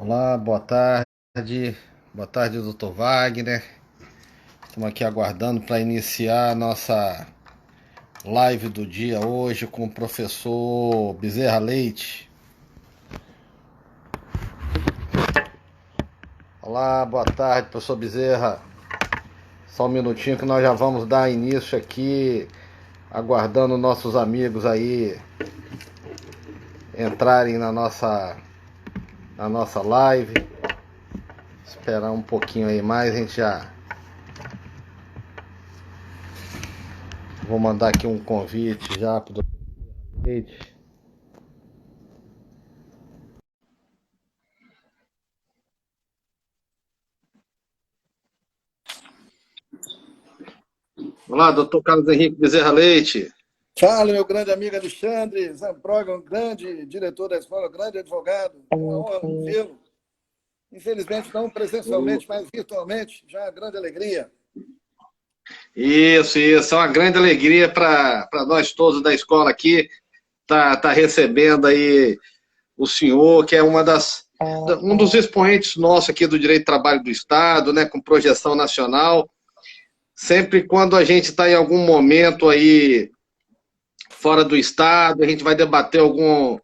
Olá, boa tarde. Boa tarde, doutor Wagner. Estamos aqui aguardando para iniciar a nossa live do dia hoje com o professor Bezerra Leite. Olá, boa tarde, professor Bezerra. Só um minutinho que nós já vamos dar início aqui, aguardando nossos amigos aí entrarem na nossa live. Esperar um pouquinho aí mais, a gente já... Vou mandar aqui um convite já para o doutor Leite. Olá, doutor Carlos Henrique Bezerra Leite. Fala, meu grande amigo Alexandre Zamproga, um grande diretor da escola, um grande advogado. É uma honra vê-lo. Infelizmente, não presencialmente, mas virtualmente, já é uma grande alegria. Isso. É uma grande alegria para nós todos da escola aqui, tá recebendo aí o senhor, que é um dos expoentes nossos aqui do direito do trabalho do Estado, né, com projeção nacional. Sempre quando a gente está em algum momento aí fora do Estado, a gente vai debater algum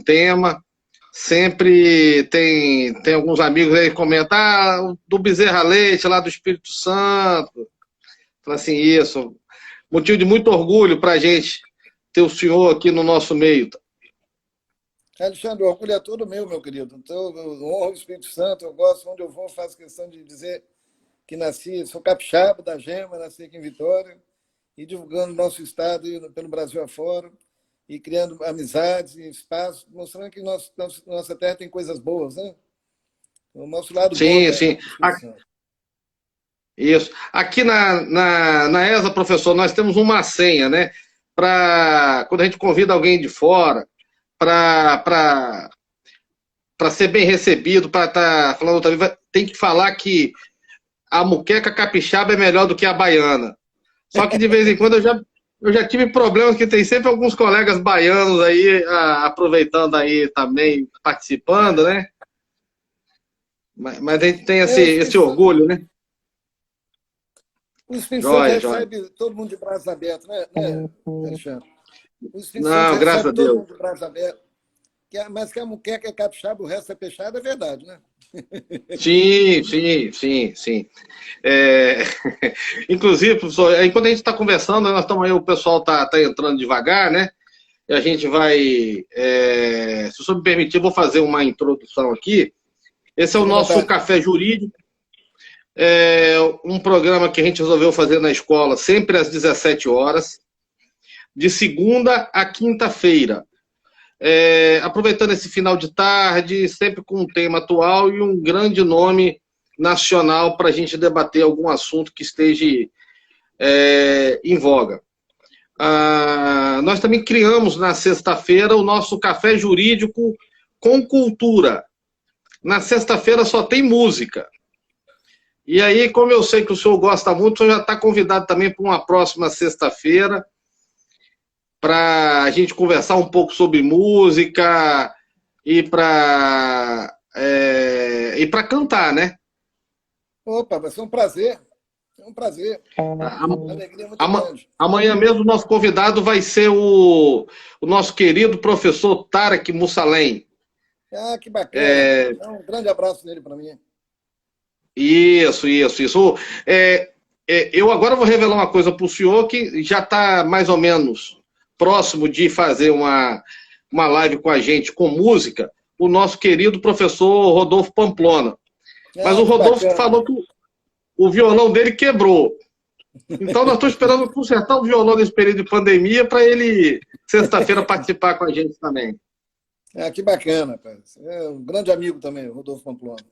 tema, sempre tem alguns amigos aí que comentam, do Bezerra Leite, lá do Espírito Santo. Fala assim, isso. Motivo de muito orgulho para a gente ter o senhor aqui no nosso meio. Alexandre, o orgulho é todo meu querido. Então, eu honro o Espírito Santo, eu gosto, onde eu vou, faço questão de dizer que nasci, sou capixaba da Gema, nasci aqui em Vitória, e divulgando nosso estado pelo Brasil afora, e criando amizades e espaços, mostrando que nossa terra tem coisas boas, né? O nosso lado Sim, bom sim. da Isso. Aqui na ESA, professor, nós temos uma senha, né? Para quando a gente convida alguém de fora, para ser bem recebido, para estar falando outra vez, tem que falar que a muqueca capixaba é melhor do que a baiana. Só que de vez em quando eu já tive problemas que tem sempre alguns colegas baianos aí aproveitando aí também, participando, né? Mas a gente tem esse orgulho, né? O Espírito Santo Joia, joia. recebe todo mundo de braços abertos, né, Alexandre? O Espírito Santo Não, graças a recebe todo Deus. mundo de braços abertos. Mas que a muqueca é capixaba, o resto é peixado, é verdade, né? Sim. Inclusive, professor, aí quando a gente está conversando, nós estamos aí, o pessoal tá entrando devagar, né? E a gente vai, se o senhor me permitir, eu vou fazer uma introdução aqui. Esse é o nosso Café Jurídico, um programa que a gente resolveu fazer na escola sempre às 17 horas, de segunda a quinta-feira. Aproveitando esse final de tarde, sempre com um tema atual e um grande nome nacional para a gente debater algum assunto que esteja em voga. Nós também criamos na sexta-feira o nosso Café Jurídico com Cultura. Na sexta-feira só tem música. E aí, como eu sei que o senhor gosta muito, o senhor já está convidado também para uma próxima sexta-feira, para a gente conversar um pouco sobre música e para cantar, né? Opa, vai ser um prazer. É um prazer. Uma alegria muito grande. Amanhã mesmo o nosso convidado vai ser o nosso querido professor Tarek Mussalem. Que bacana. Um grande abraço dele para mim. Isso. Eu agora vou revelar uma coisa para o senhor que já está mais ou menos próximo de fazer uma live com a gente com música, o nosso querido professor Rodolfo Pamplona. Mas o Rodolfo falou que o violão dele quebrou. Então nós estamos esperando consertar o violão nesse período de pandemia para ele, sexta-feira, participar com a gente também. Que bacana, cara. É um grande amigo também, o Rodolfo Pamplona.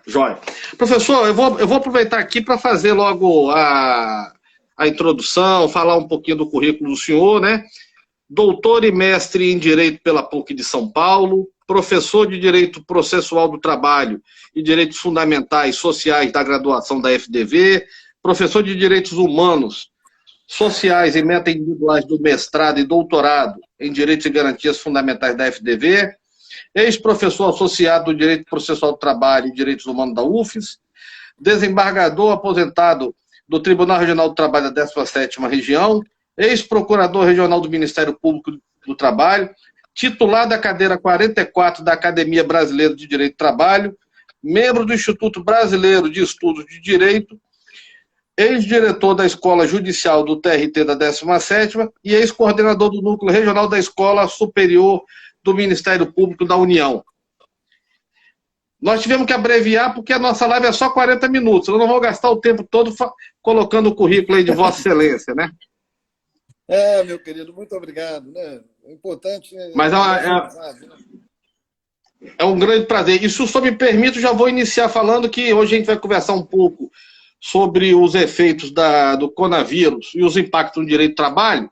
Jóia. Professor, eu vou aproveitar aqui para fazer logo a introdução, falar um pouquinho do currículo do senhor, né? Doutor e mestre em Direito pela PUC de São Paulo, professor de Direito Processual do Trabalho e Direitos Fundamentais Sociais da graduação da FDV, professor de Direitos Humanos, Sociais e Meta-Individuais do mestrado e doutorado em Direitos e Garantias Fundamentais da FDV, ex-professor associado do Direito Processual do Trabalho e Direitos Humanos da UFES, desembargador aposentado do Tribunal Regional do Trabalho da 17ª Região, ex-procurador regional do Ministério Público do Trabalho, titular da cadeira 44 da Academia Brasileira de Direito do Trabalho, membro do Instituto Brasileiro de Estudos de Direito, ex-diretor da Escola Judicial do TRT da 17ª e ex-coordenador do Núcleo Regional da Escola Superior do Ministério Público da União. Nós tivemos que abreviar porque a nossa live é só 40 minutos. Eu não vou gastar o tempo todo colocando o currículo aí de Vossa Excelência, né? Meu querido, muito obrigado. Né? O importante Mas é um grande prazer. E se o senhor me permite, eu já vou iniciar falando que hoje a gente vai conversar um pouco sobre os efeitos do coronavírus e os impactos no direito do trabalho,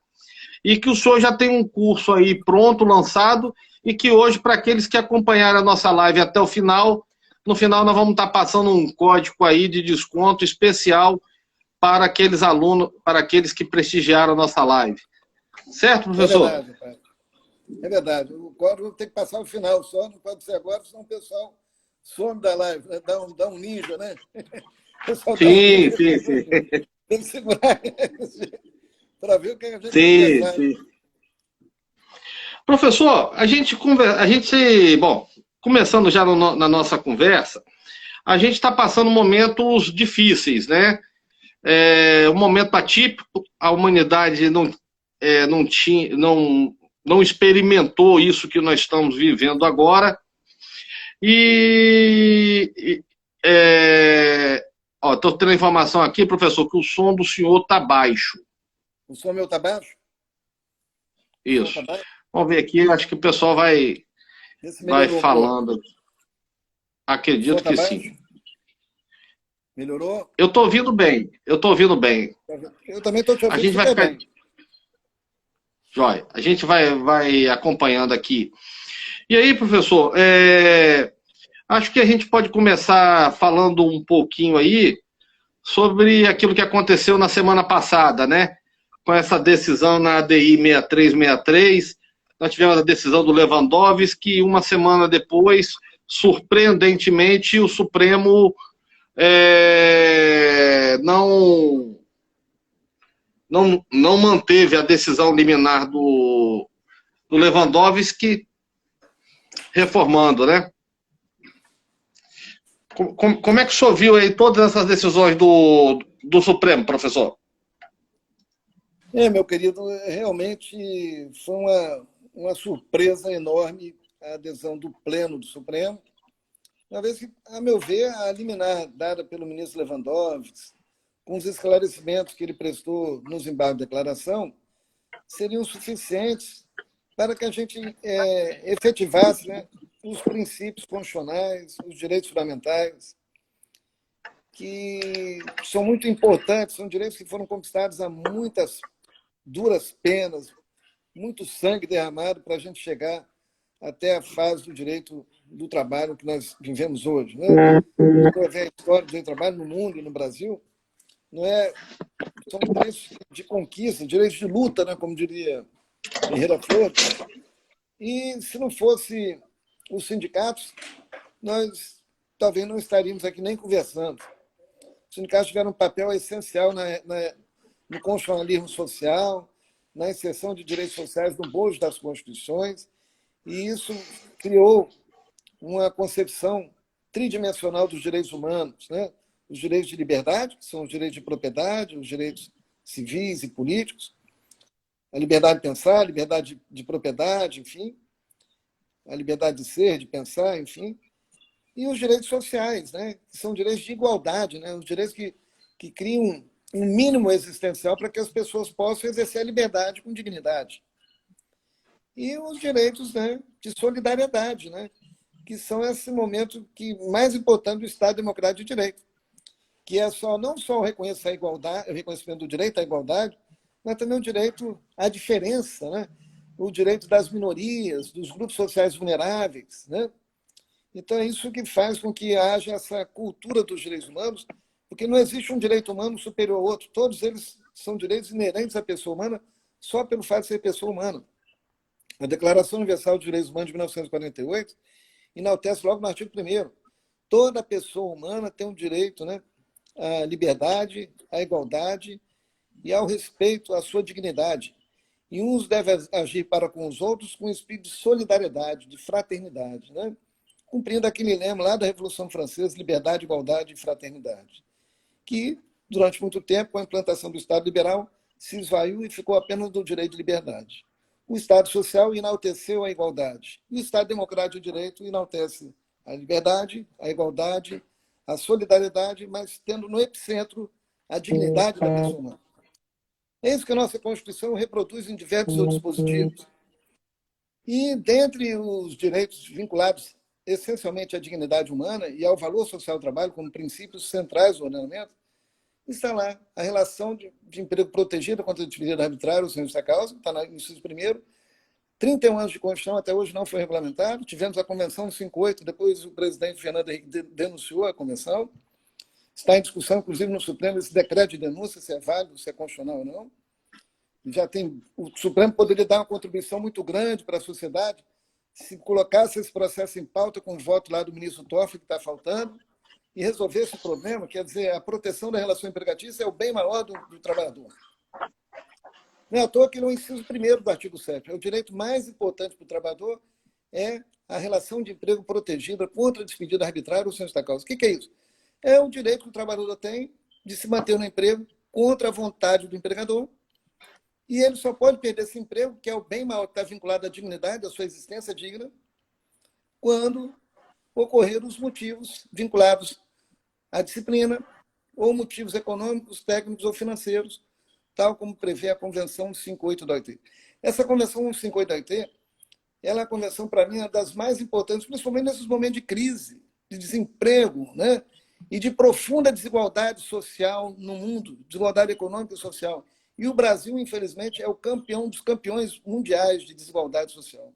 e que o senhor já tem um curso aí pronto, lançado, e que hoje, para aqueles que acompanharam a nossa live até o final, no final nós vamos estar passando um código aí de desconto especial para aqueles alunos, para aqueles que prestigiaram a nossa live. Certo, professor? É verdade, pai. É verdade. O código tem que passar no final só, não pode ser agora, senão o pessoal some da live, né? Dá um ninja, né? Sim. Tem que segurar para ver o que a gente tem que sim. Professor, bom, começando já na nossa conversa, a gente está passando momentos difíceis, né? Um momento atípico, a humanidade não experimentou isso que nós estamos vivendo agora. Estou tendo a informação aqui, professor, que o som do senhor está baixo. O som meu está baixo? Isso. Tá baixo? Vamos ver aqui, acho que o pessoal vai falando. Acredito que baixo? sim. Melhorou? Eu estou ouvindo bem. Eu também estou te ouvindo. A gente vai ficar... Jóia. A gente vai acompanhando aqui. E aí, professor, acho que a gente pode começar falando um pouquinho aí sobre aquilo que aconteceu na semana passada, né? Com essa decisão na ADI 6363, nós tivemos a decisão do Lewandowski, e uma semana depois, surpreendentemente, o Supremo não manteve a decisão liminar do Lewandowski, reformando, né? Como é que o senhor viu aí todas essas decisões do Supremo, professor? Meu querido, realmente foi uma surpresa enorme a adesão do Pleno do Supremo, uma vez que, a meu ver, a liminar dada pelo ministro Lewandowski, com os esclarecimentos que ele prestou nos embargos de declaração, seriam suficientes para que a gente efetivasse, né, os princípios constitucionais, os direitos fundamentais, que são muito importantes, são direitos que foram conquistados a muitas duras penas, muito sangue derramado para a gente chegar até a fase do direito do trabalho que nós vivemos hoje. Né? A história do direito do trabalho no mundo e no Brasil são direitos de conquista, direitos de luta, né? Como diria Ferreira Flores. E se não fosse os sindicatos, nós talvez não estaríamos aqui nem conversando. Os sindicatos tiveram um papel essencial no constitucionalismo social, na inserção de direitos sociais no bojo das constituições, e isso criou uma concepção tridimensional dos direitos humanos, né? Os direitos de liberdade, que são os direitos de propriedade, os direitos civis e políticos, a liberdade de pensar, a liberdade de propriedade, enfim, a liberdade de ser, de pensar, enfim, e os direitos sociais, né? Que são direitos de igualdade, né? Os direitos que criam um mínimo existencial para que as pessoas possam exercer a liberdade com dignidade. E os direitos, né, de solidariedade, né, que são esse momento mais importante do Estado Democrático de Direito, que é não só o reconhecimento do direito à igualdade, mas também o direito à diferença, né, o direito das minorias, dos grupos sociais vulneráveis. Né? Então, é isso que faz com que haja essa cultura dos direitos humanos, porque não existe um direito humano superior ao outro. Todos eles são direitos inerentes à pessoa humana só pelo fato de ser pessoa humana. A Declaração Universal dos Direitos Humanos de 1948 enaltece logo no artigo 1º: toda pessoa humana tem o direito, né, à liberdade, à igualdade e ao respeito à sua dignidade. E uns devem agir para com os outros com espírito de solidariedade, de fraternidade, né? Cumprindo aquele lema lá da Revolução Francesa: liberdade, igualdade e fraternidade, que, durante muito tempo, com a implantação do Estado liberal, se esvaiu e ficou apenas do direito de liberdade. O Estado social enalteceu a igualdade. E o Estado democrático de direito enaltece a liberdade, a igualdade, a solidariedade, mas tendo no epicentro a dignidade da pessoa humana. É isso que a nossa Constituição reproduz em diversos outros dispositivos. E, dentre os direitos vinculados essencialmente à dignidade humana e ao valor social do trabalho como princípios centrais do ordenamento, está lá a relação de emprego protegido contra a atividade arbitrária ou sem justa causa, está no inciso 1º. 31 anos de Constituição, até hoje não foi regulamentado. Tivemos a Convenção 58, depois o presidente Fernando Henrique denunciou a Convenção. Está em discussão, inclusive, no Supremo, esse decreto de denúncia, se é válido, se é constitucional ou não. Já tem, o Supremo poderia dar uma contribuição muito grande para a sociedade se colocasse esse processo em pauta com o voto lá do ministro Toffoli, que está faltando, e resolver esse problema. Quer dizer, a proteção da relação empregatícia é o bem maior do trabalhador. Não é à toa que no inciso 1º do artigo 7º, o direito mais importante para o trabalhador é a relação de emprego protegida contra a despedida arbitrária ou sem justa causa. O que é isso? É o direito que o trabalhador tem de se manter no emprego contra a vontade do empregador, e ele só pode perder esse emprego, que é o bem maior, que está vinculado à dignidade, à sua existência digna, quando ocorrer os motivos vinculados à disciplina ou motivos econômicos, técnicos ou financeiros, tal como prevê a Convenção 58 da OIT. Essa Convenção 58 da OIT, ela é a convenção, para mim, uma das mais importantes, principalmente nesses momentos de crise, de desemprego, né? E de profunda desigualdade social no mundo, desigualdade econômica e social. E o Brasil, infelizmente, é o campeão dos campeões mundiais de desigualdade social.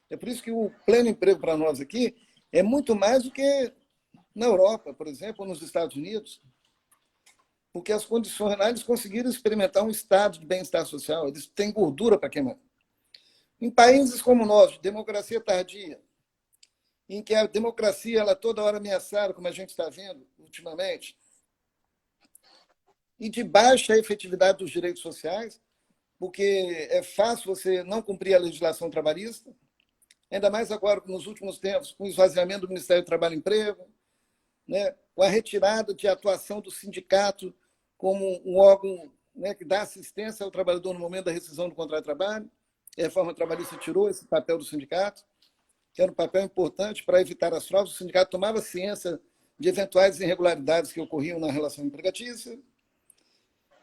É por isso que o pleno emprego para nós aqui é muito mais do que na Europa, por exemplo, ou nos Estados Unidos, porque as condições lá, eles conseguiram experimentar um estado de bem-estar social, eles têm gordura para queimar. Em países como o nosso, de democracia tardia, em que a democracia ela toda hora ameaçada, como a gente está vendo ultimamente, e de baixa efetividade dos direitos sociais, porque é fácil você não cumprir a legislação trabalhista, ainda mais agora, nos últimos tempos, com o esvaziamento do Ministério do Trabalho e Emprego, né, com a retirada de atuação do sindicato como um órgão, né, que dá assistência ao trabalhador no momento da rescisão do contrato de trabalho. A reforma trabalhista tirou esse papel do sindicato, que era um papel importante para evitar as fraudes. O sindicato tomava ciência de eventuais irregularidades que ocorriam na relação empregatícia.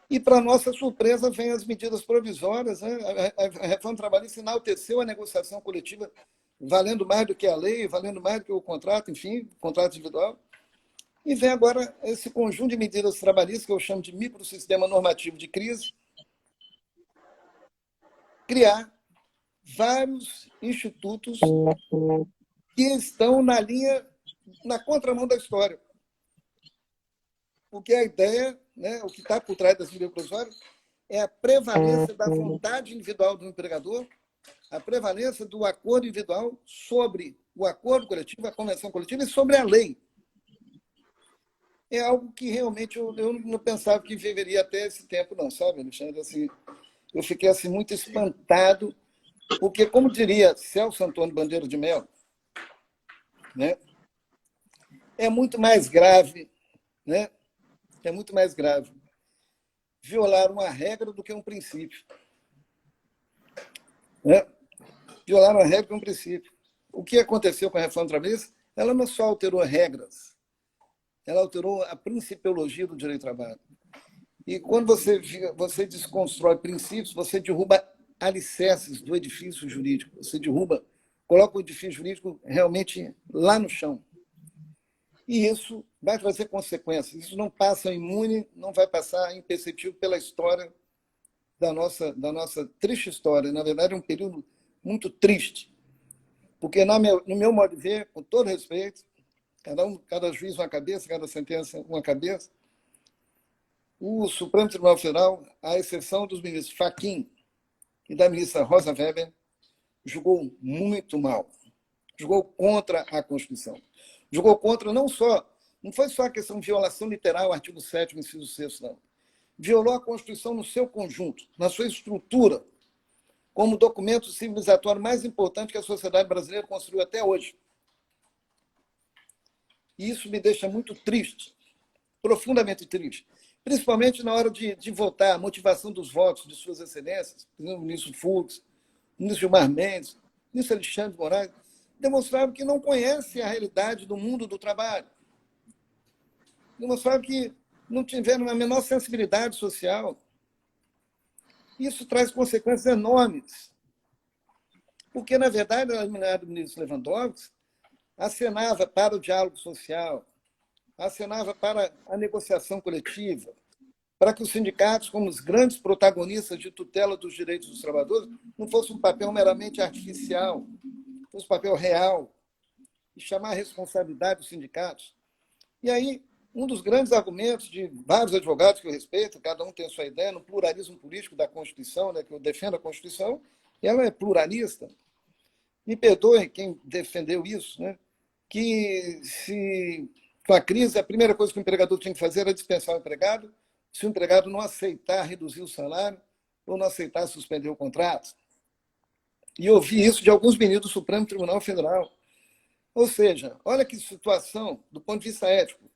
E, para nossa surpresa, vêm as medidas provisórias, né? A reforma trabalhista enalteceu a negociação coletiva, valendo mais do que a lei, valendo mais do que o contrato, enfim, contrato individual. E vem agora esse conjunto de medidas trabalhistas, que eu chamo de microsistema normativo de crise, criar vários institutos que estão na linha, na contramão da história. Porque a ideia, né, o que está por trás das medidas provisórias, é a prevalência da vontade individual do empregador, a prevalência do acordo individual sobre o acordo coletivo, a convenção coletiva e sobre a lei. É algo que realmente eu não pensava que viveria até esse tempo, não, sabe, Alexandre? Assim, eu fiquei assim, muito espantado, porque, como diria Celso Antônio Bandeira de Mello, né, é muito mais grave, né, é muito mais grave violar uma regra do que um princípio. Né? Violar uma regra do que um princípio. O que aconteceu com a reforma trabalhista? Ela não só alterou regras, ela alterou a principiologia do direito do trabalho. E quando você desconstrói princípios, você derruba alicerces do edifício jurídico. Você derruba, coloca o edifício jurídico realmente lá no chão. E isso vai trazer consequências. Isso não passa imune, não vai passar imperceptível pela história da nossa triste história. Na verdade, é um período muito triste. Porque, no meu modo de ver, com todo respeito, cada juiz uma cabeça, cada sentença uma cabeça, o Supremo Tribunal Federal, à exceção dos ministros Fachin e da ministra Rosa Weber, julgou muito mal. Julgou contra a Constituição. Julgou contra não foi só a questão de violação literal, artigo 7º, inciso 6º, não. Violou a Constituição no seu conjunto, na sua estrutura, como documento civilizatório mais importante que a sociedade brasileira construiu até hoje. E isso me deixa muito triste, profundamente triste, principalmente na hora de votar, a motivação dos votos de suas excelências, o ministro Fux, o ministro Gilmar Mendes, o ministro Alexandre de Moraes, demonstraram que não conhecem a realidade do mundo do trabalho. Demonstraram que não tiveram a menor sensibilidade social. Isso traz consequências enormes. Porque, na verdade, a liminar do ministro Lewandowski acenava para o diálogo social, acenava para a negociação coletiva, para que os sindicatos, como os grandes protagonistas de tutela dos direitos dos trabalhadores, não fosse um papel meramente artificial, fosse um papel real, e chamar a responsabilidade dos sindicatos. E aí, um dos grandes argumentos de vários advogados que eu respeito, cada um tem a sua ideia, no pluralismo político da Constituição, né, que eu defendo a Constituição, e ela é pluralista. Me perdoem quem defendeu isso, né, que se com a crise, a primeira coisa que o empregador tinha que fazer era dispensar o empregado, se o empregado não aceitar reduzir o salário ou não aceitar suspender o contrato. E eu ouvi isso de alguns ministros do Supremo Tribunal Federal. Ou seja, olha que situação, do ponto de vista ético.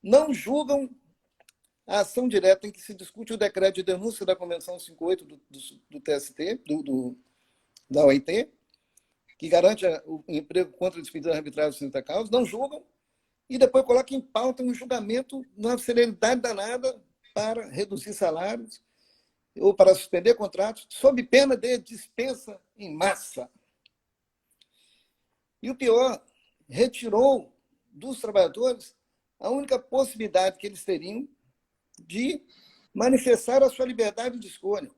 Não julgam a ação direta em que se discute o decreto de denúncia da Convenção 58 do TST, da OIT, que garante o emprego contra a despedida arbitrária sem justa causa, não julgam, e depois colocam em pauta um julgamento numa celeridade danada para reduzir salários ou para suspender contratos, sob pena de dispensa em massa. E o pior, retirou dos trabalhadores a única possibilidade que eles teriam de manifestar a sua liberdade de escolha.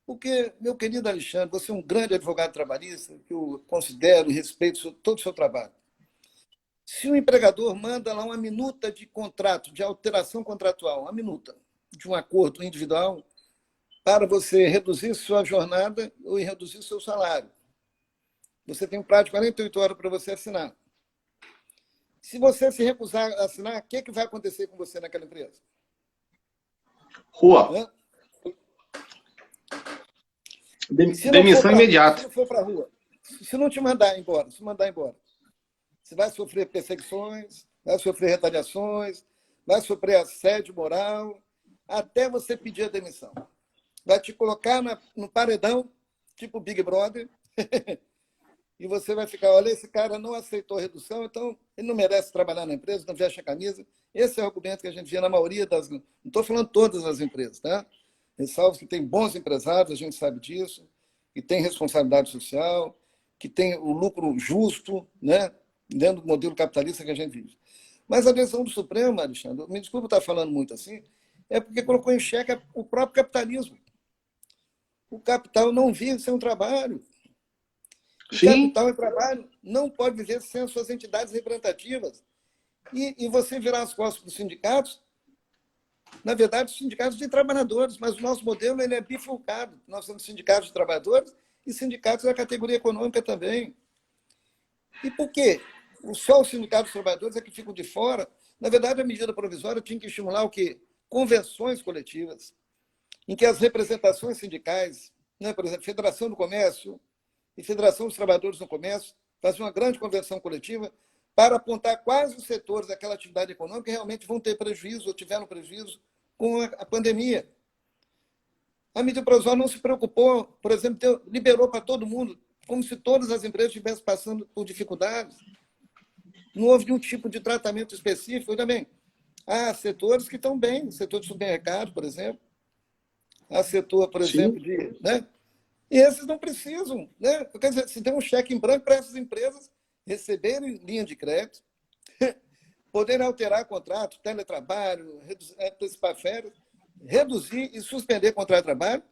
Porque, meu querido Alexandre, você é um grande advogado trabalhista, que eu considero e respeito todo o seu trabalho. Se o empregador manda lá uma minuta de contrato, de alteração contratual, uma minuta de um acordo individual para você reduzir sua jornada ou reduzir seu salário, você tem um prazo de 48 horas para você assinar. Se você se recusar a assinar, o que vai acontecer com você naquela empresa? Rua. Hã? Demissão imediata. Se não for para a rua, se não te mandar embora, você vai sofrer perseguições, vai sofrer retaliações, vai sofrer assédio moral, até você pedir a demissão. Vai te colocar no paredão, tipo Big Brother, e você vai ficar, olha, esse cara não aceitou a redução, então ele não merece trabalhar na empresa, não veste a camisa. Esse é o argumento que a gente vê na maioria das... Não estou falando todas as empresas, tá? Ressalvo que tem bons empresários, a gente sabe disso, que tem responsabilidade social, que tem o lucro justo, né? Dentro do modelo capitalista que a gente vive. Mas a decisão do Supremo, Alexandre, me desculpa estar falando muito assim, é porque colocou em xeque o próprio capitalismo. O capital não vive sem um trabalho. O capital e trabalho não pode viver sem as suas entidades representativas. E você virar as costas para os sindicatos, na verdade, os sindicatos de trabalhadores, mas o nosso modelo ele é bifurcado. Nós temos sindicatos de trabalhadores e sindicatos da categoria econômica também. E por quê? Só os sindicatos de trabalhadores é que ficam de fora. Na verdade, a medida provisória tinha que estimular o quê? Convenções coletivas, em que as representações sindicais, né, por exemplo, Federação do Comércio e Federação dos Trabalhadores no Comércio, faziam uma grande convenção coletiva para apontar quais os setores daquela atividade econômica que realmente vão ter prejuízo ou tiveram prejuízo com a pandemia. A medida provisória não se preocupou, por exemplo, liberou para todo mundo, como se todas as empresas estivessem passando por dificuldades. Não houve nenhum tipo de tratamento específico também. Há setores que estão bem, o setor de supermercado, por exemplo. Há setor, por exemplo, de... Né? E esses não precisam. Né? Quer dizer, se tem um cheque em branco para essas empresas receberem linha de crédito, poderem alterar contrato, teletrabalho, antecipar férias, reduzir e suspender contrato de trabalho.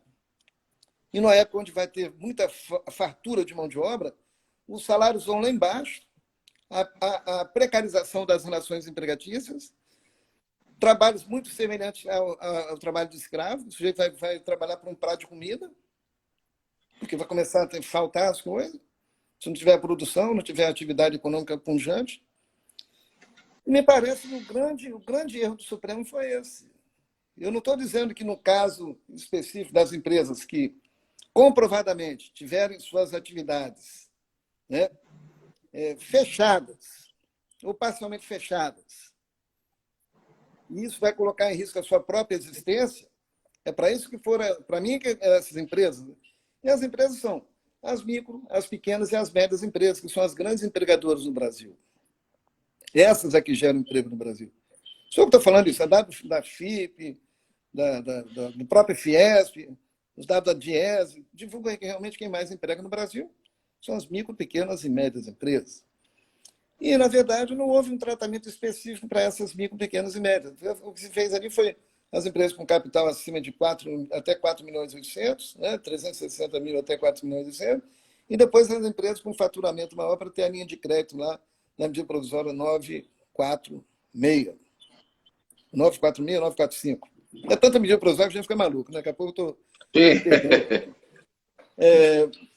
E numa época onde vai ter muita fartura de mão de obra, os salários vão lá embaixo, a precarização das relações empregatícias, trabalhos muito semelhantes ao trabalho de escravo, o sujeito vai trabalhar para um prato de comida, porque vai começar a faltar as coisas, se não tiver produção, não tiver atividade econômica pujante. E me parece que o grande erro do Supremo foi esse. Eu não estou dizendo que no caso específico das empresas que comprovadamente tiverem suas atividades, né, fechadas, ou parcialmente fechadas, e isso vai colocar em risco a sua própria existência, é para isso que foram, para mim, que essas empresas. E as empresas são as micro, as pequenas e as médias empresas, que são as grandes empregadoras no Brasil. Essas é que geram emprego no Brasil. O senhor está falando isso, é dado da FIP, do próprio Fiesp, os dados da Diese, divulgam que realmente quem mais emprega no Brasil são as micro, pequenas e médias empresas. E, na verdade, não houve um tratamento específico para essas micro, pequenas e médias. O que se fez ali foi as empresas com capital acima de 4, até 4 milhões e 800, né? 360 mil até 4 milhões e 800, e depois as empresas com faturamento maior para ter a linha de crédito lá, na medida provisória 946. 946, 945. É tanta medida provisória que a gente fica maluco, né? Daqui a pouco eu estou...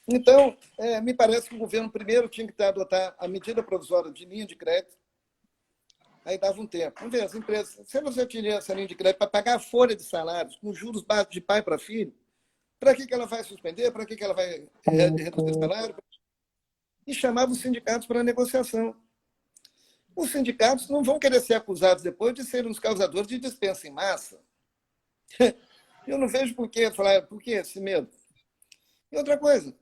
Então, me parece que o governo primeiro tinha que adotar a medida provisória de linha de crédito, aí dava um tempo. Vamos ver, as empresas, se você tirar essa linha de crédito para pagar a folha de salários com juros baixos de pai para filho, para que ela vai suspender? Para que ela vai reduzir o salário? E chamava os sindicatos para a negociação. Os sindicatos não vão querer ser acusados depois de serem os causadores de dispensa em massa. Eu não vejo por que esse medo. E outra coisa,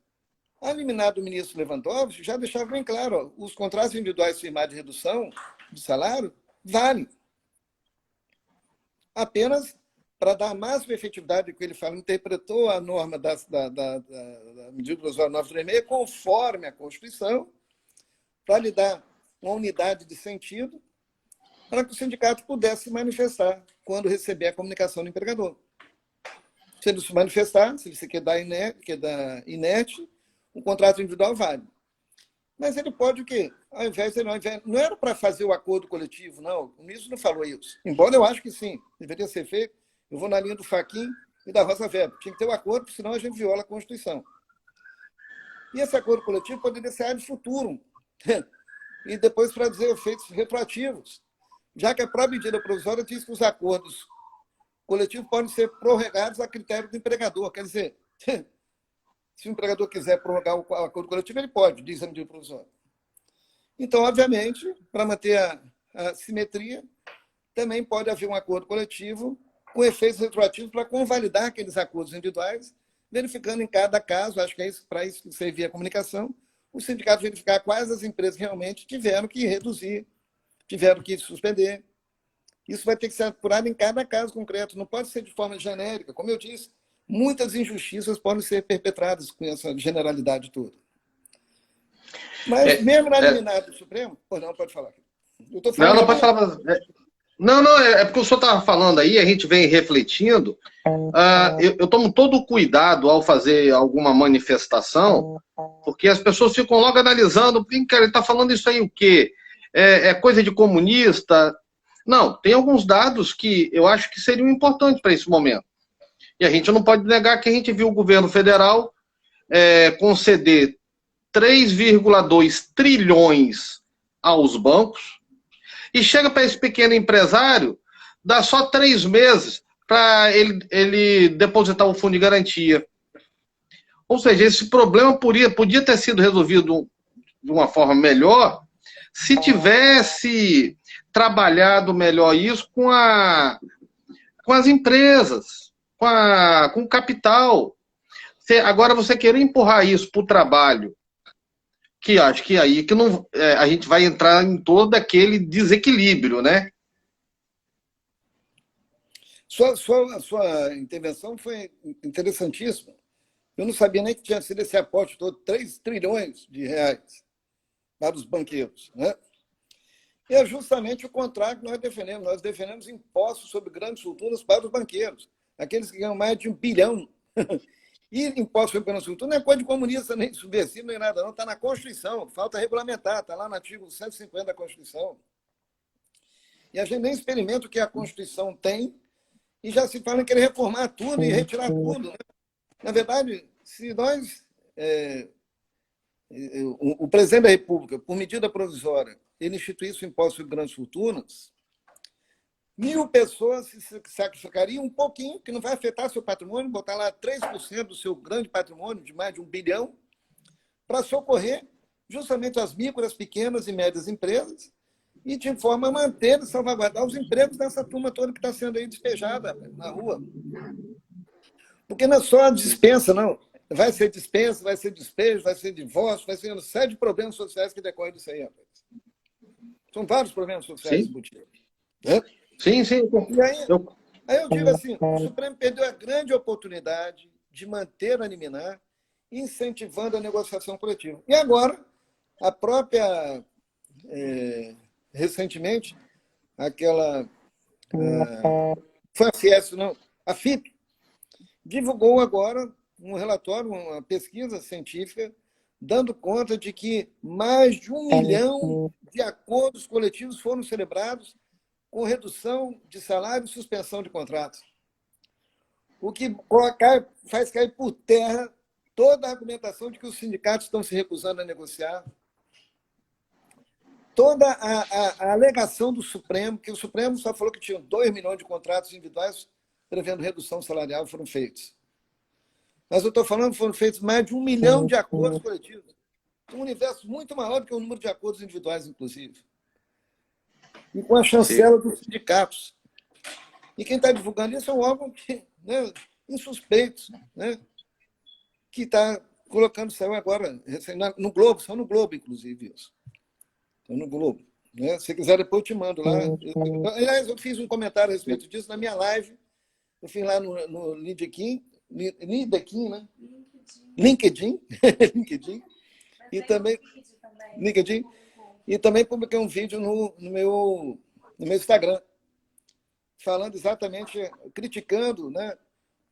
a liminar do ministro Lewandowski já deixava bem claro, os contratos individuais firmados de redução de salário valem. Apenas para dar a máxima efetividade do que ele fala, interpretou a norma da medida provisória 936 conforme a Constituição, para lhe dar uma unidade de sentido, para que o sindicato pudesse se manifestar quando receber a comunicação do empregador. Se ele se manifestar, se ele se quedar inerte, o contrato individual vale. Mas ele pode o quê? Ao invés de não era para fazer o acordo coletivo, não. O ministro não falou isso. Embora eu acho que sim, deveria ser feito. Eu vou na linha do Fachin e da Rosa Weber. Tinha que ter um acordo, senão a gente viola a Constituição. E esse acordo coletivo poderia ser ad futurum. E depois para dizer efeitos retroativos. Já que a própria medida provisória diz que os acordos coletivos podem ser prorrogados a critério do empregador. Quer dizer, se o empregador quiser prorrogar o acordo coletivo, ele pode, diz a medida provisória. Então, obviamente, para manter a simetria, também pode haver um acordo coletivo com efeitos retroativos para convalidar aqueles acordos individuais, verificando em cada caso, acho que é para isso que servia a comunicação, o sindicato verificar quais as empresas realmente tiveram que reduzir, tiveram que suspender. Isso vai ter que ser apurado em cada caso concreto, não pode ser de forma genérica. Como eu disse, muitas injustiças podem ser perpetradas com essa generalidade toda. Mas mesmo na liminar do Supremo... não, pode falar. Eu tô falando não, pode falar. Não, é porque o senhor estava falando aí, a gente vem refletindo. Eu tomo todo o cuidado ao fazer alguma manifestação, porque as pessoas ficam logo analisando, cara, ele está falando isso aí o quê? É coisa de comunista? Não, tem alguns dados que eu acho que seriam importantes para esse momento. E a gente não pode negar que a gente viu o governo federal conceder 3,2 trilhões aos bancos e chega para esse pequeno empresário, dá só 3 meses para ele depositar o fundo de garantia. Ou seja, esse problema podia ter sido resolvido de uma forma melhor se tivesse trabalhado melhor isso com as empresas, com o capital. Agora você querer empurrar isso para o trabalho, que acho que aí que não, a gente vai entrar em todo aquele desequilíbrio, né? Sua intervenção foi interessantíssima. Eu não sabia nem que tinha sido esse aporte todo, 3 trilhões de reais para os banqueiros, né? E é justamente o contrário que nós defendemos. Nós defendemos impostos sobre grandes fortunas para os banqueiros, aqueles que ganham mais de 1 bilhão. E imposto sobre grandes fortunas não é coisa de comunista, nem subversivo, nem nada, não. Está na Constituição, falta regulamentar, está lá no artigo 150 da Constituição. E a gente nem experimenta o que a Constituição tem e já se fala em querer reformar tudo e retirar tudo, né? Na verdade, se nós o presidente da República, por medida provisória, ele instituísse o imposto sobre grandes fortunas, 1.000 pessoas se sacrificariam um pouquinho, que não vai afetar seu patrimônio, botar lá 3% do seu grande patrimônio, de mais de 1 bilhão, para socorrer justamente as micros, pequenas e médias empresas, e de forma a manter e salvaguardar os empregos dessa turma toda que está sendo aí despejada na rua. Porque não é só a dispensa, não. Vai ser dispensa, vai ser despejo, vai ser divórcio, vai ser uma série de problemas sociais que decorrem disso aí, rapaz. São vários problemas sociais embutidos. Né? Sim, sim. E aí eu digo assim, o Supremo perdeu a grande oportunidade de manter a liminar, incentivando a negociação coletiva. E agora, a própria... recentemente, foi a Fiesp, não, a FIP, divulgou agora um relatório, uma pesquisa científica, dando conta de que mais de 1 milhão de acordos coletivos foram celebrados com redução de salário e suspensão de contratos. O que faz cair por terra toda a argumentação de que os sindicatos estão se recusando a negociar, toda a alegação do Supremo, que o Supremo só falou que tinha 2 milhões de contratos individuais prevendo redução salarial, foram feitos. Mas eu estou falando que foram feitos mais de 1 milhão de acordos coletivos. Um universo muito maior do que o número de acordos individuais, inclusive. E com a chancela dos sindicatos. E quem está divulgando isso é um órgão que, né, insuspeito, né, que está colocando, saiu agora, no Globo, só no Globo, inclusive, isso. No Globo. Né? Se quiser, depois eu te mando lá. Aliás, eu fiz um comentário a respeito disso na minha live. Eu fiz lá no LinkedIn, né? LinkedIn. E também LinkedIn. E também publiquei um vídeo no meu Instagram, falando exatamente, criticando, né,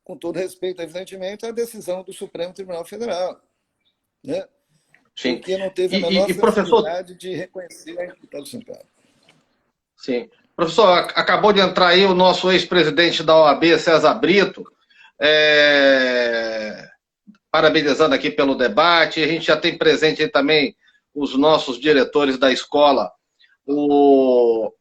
com todo respeito, evidentemente, a decisão do Supremo Tribunal Federal. Né? Sim. Porque não teve a menor sensibilidade de reconhecer a entidade sindical. Sim. Professor, acabou de entrar aí o nosso ex-presidente da OAB, César Brito, parabenizando aqui pelo debate. A gente já tem presente aí também os nossos diretores da escola, o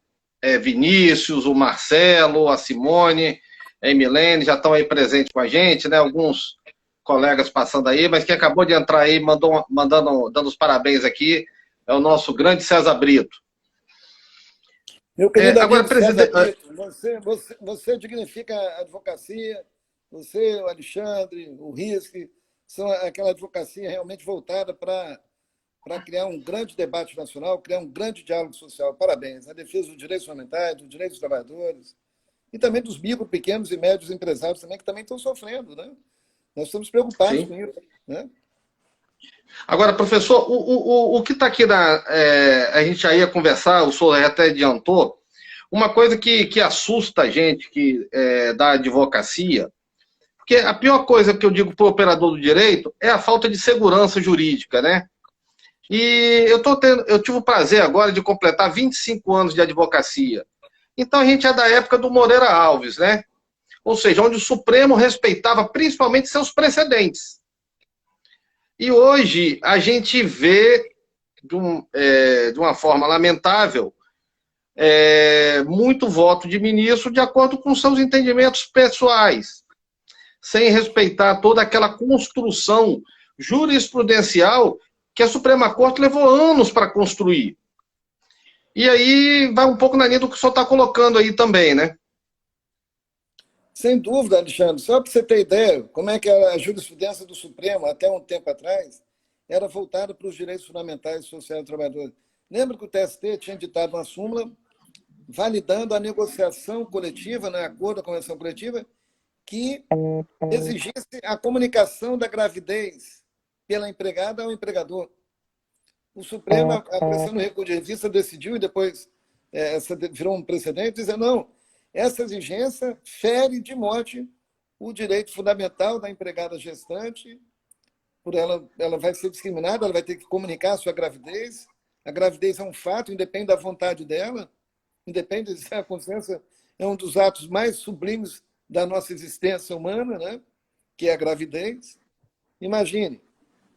Vinícius, o Marcelo, a Simone, a Emilene, já estão aí presentes com a gente, né? Alguns colegas passando aí, mas quem acabou de entrar aí, dando os parabéns aqui, é o nosso grande César Brito. Meu querido amigo César Brito, você dignifica a advocacia, você, o Alexandre, o Risque, são aquela advocacia realmente voltada para criar um grande debate nacional, criar um grande diálogo social. Parabéns. A defesa dos direitos fundamentais, dos direitos dos trabalhadores, e também dos micro, pequenos e médios empresários também, que também estão sofrendo, né? Nós estamos preocupados com isso. Né? Agora, professor, o que está aqui a gente já ia conversar, o senhor até adiantou, uma coisa que assusta a gente da advocacia, porque a pior coisa que eu digo para o operador do direito é a falta de segurança jurídica, né? E eu tive o prazer agora de completar 25 anos de advocacia. Então a gente é da época do Moreira Alves, né? Ou seja, onde o Supremo respeitava principalmente seus precedentes. E hoje a gente vê, de uma forma lamentável, muito voto de ministro de acordo com seus entendimentos pessoais, sem respeitar toda aquela construção jurisprudencial que a Suprema Corte levou anos para construir. E aí vai um pouco na linha do que o senhor está colocando aí também, né? Sem dúvida, Alexandre. Só para você ter ideia, como é que a jurisprudência do Supremo, até um tempo atrás, era voltada para os direitos fundamentais e sociais do trabalhador. Lembra que o TST tinha ditado uma súmula validando a negociação coletiva, né, acordo da convenção coletiva, que exigisse a comunicação da gravidez pela empregada ao empregador. O Supremo, apreciando o recurso de revista, decidiu, e depois virou um precedente, dizendo, não, essa exigência fere de morte o direito fundamental da empregada gestante, por ela vai ser discriminada, ela vai ter que comunicar a sua gravidez. A gravidez é um fato, independe da vontade dela, independe de se a consciência é um dos atos mais sublimes da nossa existência humana, né? Que é a gravidez. Imagine,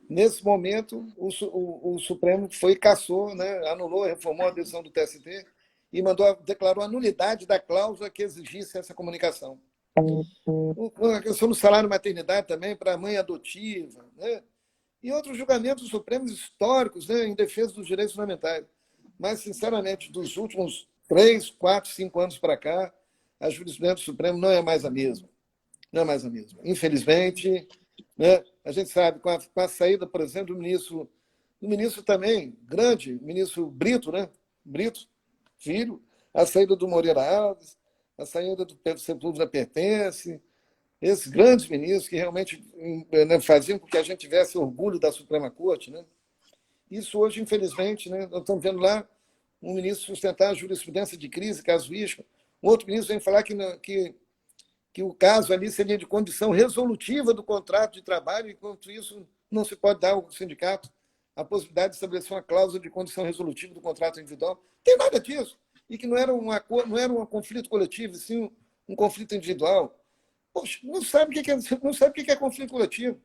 Nesse momento, o Supremo foi e cassou, né, anulou, reformou a decisão do TST e declarou a nulidade da cláusula que exigisse essa comunicação. A questão do salário maternidade também para a mãe adotiva, né? E outros julgamentos supremos históricos, né, em defesa dos direitos fundamentais. Mas, sinceramente, dos últimos 3, 4, 5 anos para cá, a jurisprudência do Supremo não é mais a mesma. Não é mais a mesma. Infelizmente, né, a gente sabe, com a saída, por exemplo, do ministro também, grande, ministro Brito, né? Brito, filho, a saída do Moreira Alves, a saída do Pedro Sepúlveda Pertence, esses grandes ministros que realmente, né, faziam com que a gente tivesse orgulho da Suprema Corte, né? Isso hoje, infelizmente, né, nós estamos vendo lá um ministro sustentar a jurisprudência de crise, casuística, outro ministro vem falar que o caso ali seria de condição resolutiva do contrato de trabalho, enquanto isso não se pode dar ao sindicato a possibilidade de estabelecer uma cláusula de condição resolutiva do contrato individual. Não tem nada disso. E que não era um conflito coletivo, sim um conflito individual. Poxa, não sabe o que é conflito coletivo.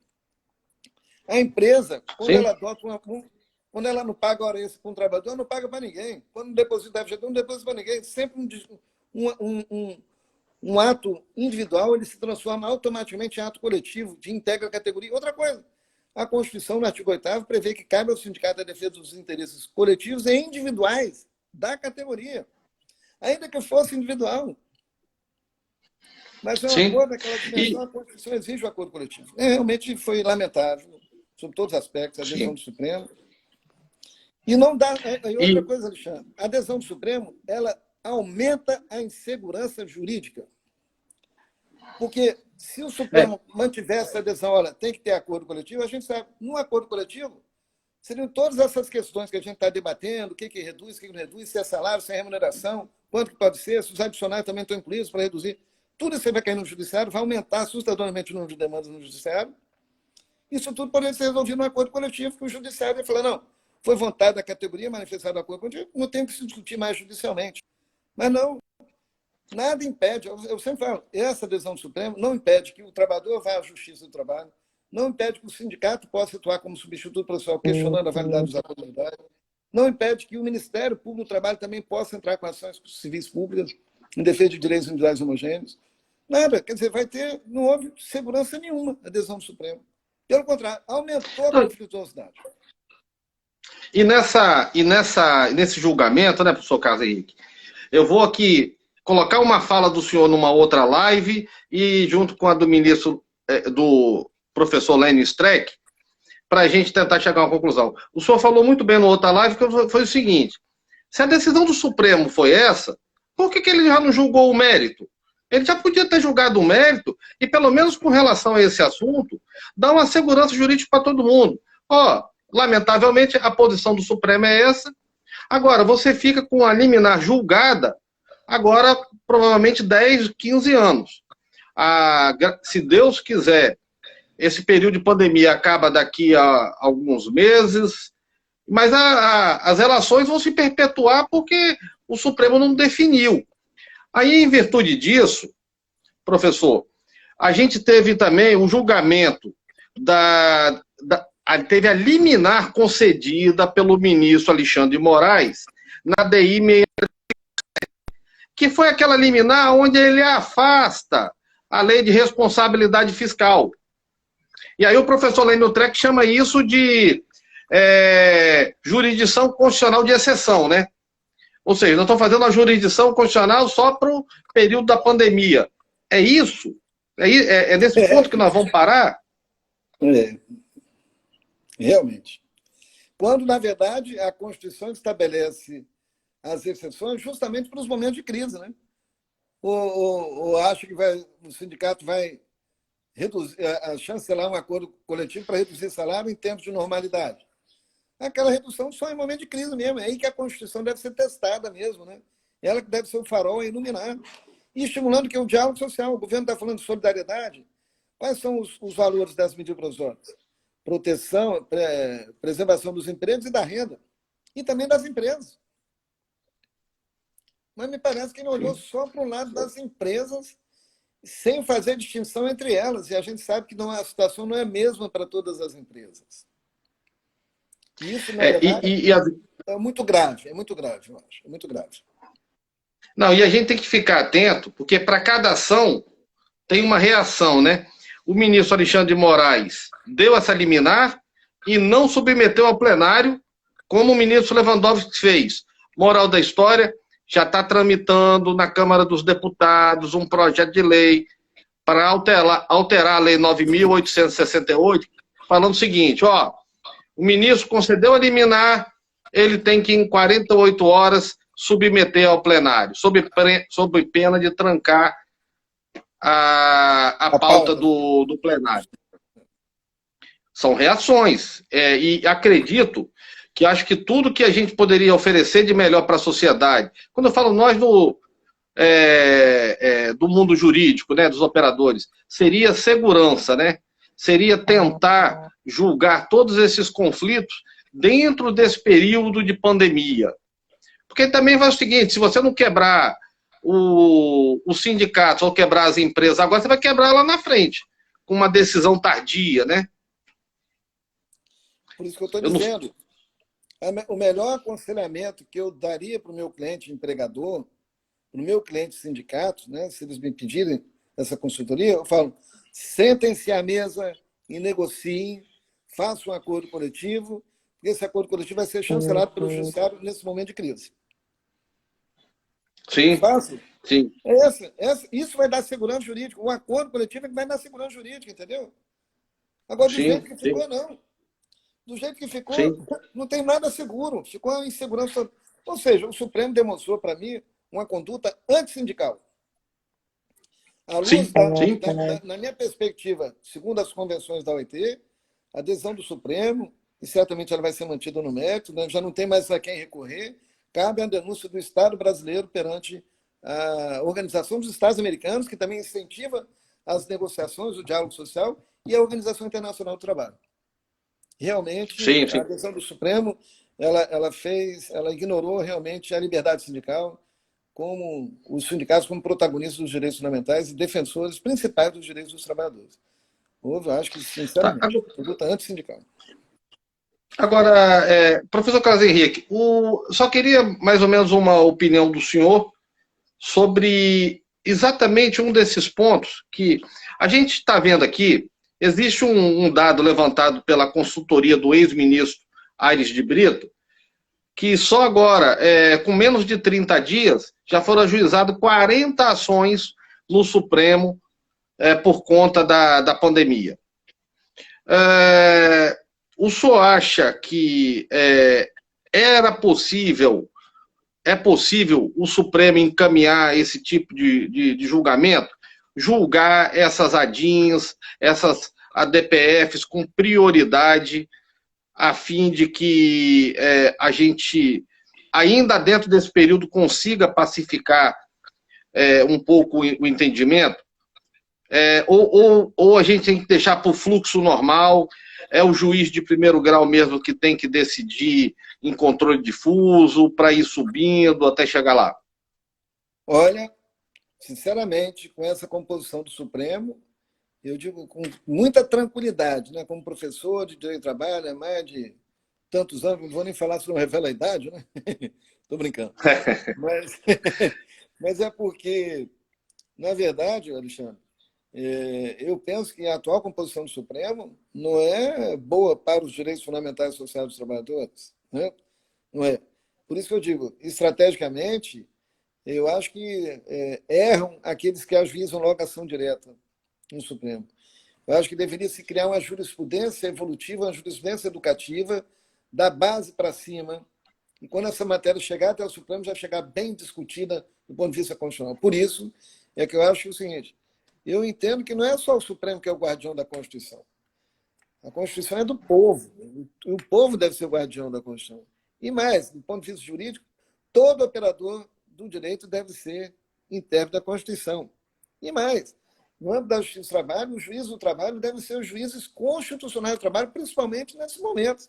A empresa, quando ela não paga hora extra para um trabalhador, não paga para ninguém. Quando deposita FGTS, não deposita para ninguém. Sempre um ato individual, ele se transforma automaticamente em ato coletivo, de integra a categoria. Outra coisa, a Constituição, no artigo 8º, prevê que cabe ao sindicato a defesa dos interesses coletivos e individuais da categoria, ainda que fosse individual. Mas é um acordo daquela dimensão, a Constituição exige o acordo coletivo. Realmente foi lamentável, sob todos os aspectos, a decisão do Supremo. E não dá. E outra coisa, Alexandre, a decisão do Supremo, ela aumenta a insegurança jurídica. Porque se o Supremo mantivesse a decisão, olha, tem que ter acordo coletivo, a gente sabe, num acordo coletivo, seriam todas essas questões que a gente está debatendo, o que reduz, o que não reduz, se é salário, se é remuneração, quanto que pode ser, se os adicionais também estão incluídos para reduzir. Tudo isso vai cair no judiciário, vai aumentar assustadoramente o número de demandas no judiciário. Isso tudo poderia ser resolvido num acordo coletivo, que o judiciário vai falar, não, foi vontade da categoria manifestada no acordo coletivo, não tem que se discutir mais judicialmente. Mas não, nada impede, eu sempre falo, essa decisão do Supremo não impede que o trabalhador vá à Justiça do Trabalho, não impede que o sindicato possa atuar como substituto processual, questionando a validade dos acordos de unidade, não impede que o Ministério Público do Trabalho também possa entrar com ações civis públicas em defesa de direitos individuais homogêneos. Nada, quer dizer, não houve segurança nenhuma na decisão do Supremo. Pelo contrário, aumentou a conflituosidade. Nesse julgamento, né, professor Carlos Henrique, eu vou aqui colocar uma fala do senhor numa outra live e junto com a do ministro, do professor Lênio Streck, para a gente tentar chegar a uma conclusão. O senhor falou muito bem na outra live, que foi o seguinte, se a decisão do Supremo foi essa, por que ele já não julgou o mérito? Ele já podia ter julgado o mérito e, pelo menos com relação a esse assunto, dar uma segurança jurídica para todo mundo. Lamentavelmente, a posição do Supremo é essa. Agora, você fica com a liminar julgada, agora, provavelmente 10, 15 anos. Se Deus quiser, esse período de pandemia acaba daqui a alguns meses, mas as relações vão se perpetuar porque o Supremo não definiu. Aí, em virtude disso, professor, a gente teve também o julgamento teve a liminar concedida pelo ministro Alexandre de Moraes na DI 6, que foi aquela liminar onde ele afasta a lei de responsabilidade fiscal. E aí o professor Lênio Streck chama isso de jurisdição constitucional de exceção, né? Ou seja, nós estamos fazendo a jurisdição constitucional só para o período da pandemia. É isso? É nesse ponto que nós vamos parar? Realmente. Quando, na verdade, a Constituição estabelece as exceções justamente para os momentos de crise, né? Ou acho que o sindicato vai chancelar um acordo coletivo para reduzir salário em tempos de normalidade. Aquela redução só em momento de crise mesmo. É aí que a Constituição deve ser testada mesmo, né? Ela que deve ser o farol a iluminar. E estimulando que o diálogo social. O governo está falando de solidariedade. Quais são os valores das medidas provisórias? Proteção, preservação dos empregos e da renda. E também das empresas. Mas me parece que ele olhou só para o lado das empresas, sem fazer distinção entre elas. E a gente sabe que a situação não é a mesma para todas as empresas. E isso, na verdade, E é muito grave, eu acho. É muito grave. não, e a gente tem que ficar atento, porque para cada ação tem uma reação, né? O ministro Alexandre de Moraes deu essa liminar e não submeteu ao plenário, como o ministro Lewandowski fez. Moral da história, já está tramitando na Câmara dos Deputados um projeto de lei para alterar a Lei 9.868, falando o seguinte, ó, o ministro concedeu a liminar, ele tem que, em 48 horas, submeter ao plenário, sob pena de trancar a A pauta pauta. do plenário. São reações. E acredito que acho que tudo que a gente poderia oferecer de melhor para a sociedade, quando eu falo nós do mundo jurídico, né, dos operadores, seria segurança, né? Seria tentar julgar todos esses conflitos dentro desse período de pandemia. Porque também vai o seguinte, se você não quebrar os sindicatos ou quebrar as empresas agora, você vai quebrar lá na frente, com uma decisão tardia, né? Por isso que eu estou Eu não... dizendo, o melhor aconselhamento que eu daria para o meu cliente empregador, para o meu cliente sindicato, né, se eles me pedirem essa consultoria, eu falo, sentem-se à mesa e negociem, façam um acordo coletivo, porque esse acordo coletivo vai ser chancelado pelo judiciário nesse momento de crise. É Sim, fácil? sim. Isso vai dar segurança jurídica. O acordo coletivo é que vai dar segurança jurídica, entendeu? Agora, do jeito Sim, que sim, ficou, não. Do jeito que ficou, sim. não tem nada seguro. Ficou uma insegurança. Ou seja, o Supremo demonstrou para mim uma conduta antissindical. À luz Sim, sim. na minha perspectiva, segundo as convenções da OIT, a decisão do Supremo, e certamente ela vai ser mantida no mérito, né? Já não tem mais a quem recorrer, cabe a denúncia do Estado brasileiro perante a Organização dos Estados Americanos, que também incentiva as negociações, o diálogo social, e a Organização Internacional do Trabalho. Realmente, Sim, a sim. decisão do Supremo, ela ignorou realmente a liberdade sindical, como os sindicatos como protagonistas dos direitos fundamentais e defensores principais dos direitos dos trabalhadores. Houve, eu acho que, Tá. sinceramente, luta antissindical. Agora, professor Carlos Henrique, só queria mais ou menos uma opinião do senhor sobre exatamente um desses pontos que a gente está vendo aqui. Existe um dado levantado pela consultoria do ex-ministro Aires de Brito, que só agora, com menos de 30 dias, já foram ajuizadas 40 ações no Supremo por conta da pandemia. O senhor acha que é possível o Supremo encaminhar esse tipo de julgamento? Julgar essas ADINs, essas ADPFs com prioridade, a fim de que a gente, ainda dentro desse período, consiga pacificar um pouco o entendimento? Ou a gente tem que deixar para o fluxo normal, é o juiz de primeiro grau mesmo que tem que decidir em controle difuso, para ir subindo até chegar lá? Olha, sinceramente, com essa composição do Supremo, eu digo com muita tranquilidade, né? Como professor de Direito do Trabalho, há mais de tantos anos, não vou nem falar se não revela a idade, né? Estou brincando. Mas, mas é porque, na verdade, Alexandre, eu penso que a atual composição do Supremo não é boa para os direitos fundamentais e sociais dos trabalhadores, né? Não é. Por isso que eu digo, estrategicamente, eu acho que erram aqueles que ajuizam logo a ação direta no Supremo. Eu acho que deveria se criar uma jurisprudência evolutiva, uma jurisprudência educativa, da base para cima, e quando essa matéria chegar até o Supremo, já chegar bem discutida do ponto de vista constitucional. Por isso é que eu acho o seguinte, eu entendo que não é só o Supremo que é o guardião da Constituição. A Constituição é do povo, e o povo deve ser o guardião da Constituição. E mais, do ponto de vista jurídico, todo operador do direito deve ser intérprete da Constituição. E mais, no âmbito da Justiça do Trabalho, os juízes do trabalho devem ser os juízes constitucionais do trabalho, principalmente nesse momento.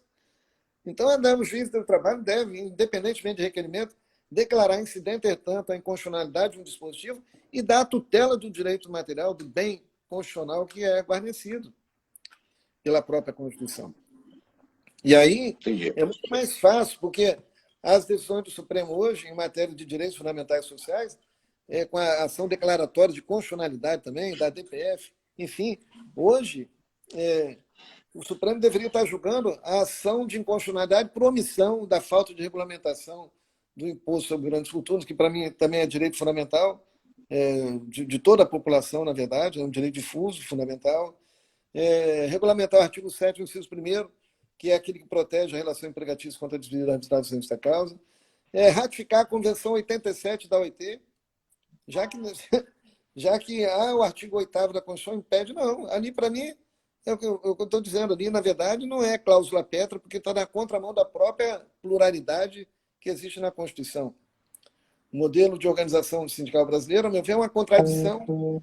Então, o juiz do trabalho deve, independentemente de requerimento, declarar incidente, entretanto, a inconstitucionalidade de um dispositivo e dar a tutela do direito material, do bem constitucional que é guarnecido pela própria Constituição. E aí Entendi. é muito mais fácil, porque as decisões do Supremo hoje, em matéria de direitos fundamentais e sociais, com a ação declaratória de constitucionalidade também, da DPF, enfim, hoje o Supremo deveria estar julgando a ação de inconstitucionalidade por omissão da falta de regulamentação do imposto sobre grandes fortunas, que para mim também é direito fundamental, de toda a população, na verdade, é um direito difuso, fundamental. Regulamentar o artigo 7º, inciso 1º, que é aquele que protege a relação empregatícia contra a desvio da administração justa causa. Ratificar a Convenção 87 da OIT, já que o artigo 8º da Constituição impede, não. Ali, para mim, é o que eu estou dizendo ali, na verdade, não é cláusula pétrea, porque está na contramão da própria pluralidade que existe na Constituição. O modelo de organização sindical brasileiro, ao meu ver, é uma contradição